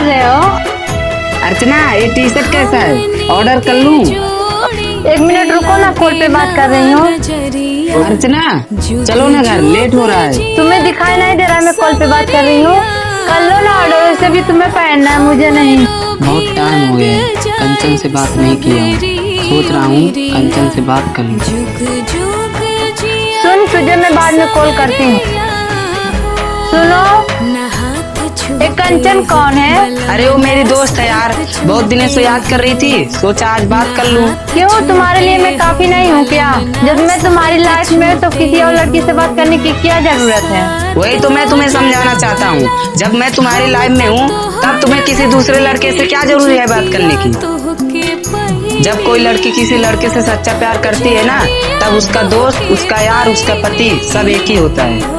कर रहे हो? अर्चना, ये टी शर्ट कैसा है, ऑर्डर कर लूं? 1 मिनट रुको ना, कॉल पे बात कर रही हूँ। अर्चना चलो ना घर, लेट हो रहा है। तुम्हें दिखाई नहीं दे रहा मैं कॉल पे बात कर रही हूँ? कर लो ना ऑर्डर, वैसे भी तुम्हें पहनना है, मुझे नहीं। बहुत टाइम हो गया है, कंचन से बात नहीं किया हूँ, सोच रहा हूँ कंचन से बात कर लूं। सुन, तुझे मैं बाद में कॉल करती हूँ। सुनो, एक कंचन कौन है? अरे वो मेरी दोस्त है यार, बहुत दिनों से याद कर रही थी, सोचा आज बात कर लूं। क्यों, तुम्हारे लिए मैं काफी नहीं हूँ क्या? जब मैं तुम्हारी लाइफ में हूँ तो किसी और लड़की से बात करने की क्या जरूरत है? वही तो मैं तुम्हें समझाना चाहता हूँ, जब मैं तुम्हारी लाइफ में हूँ तब तुम्हें किसी दूसरे लड़के से क्या जरूरी है बात करने की। जब कोई लड़की किसी लड़के से सच्चा प्यार करती है ना, तब उसका दोस्त, उसका यार, उसका पति सब एक ही होता है।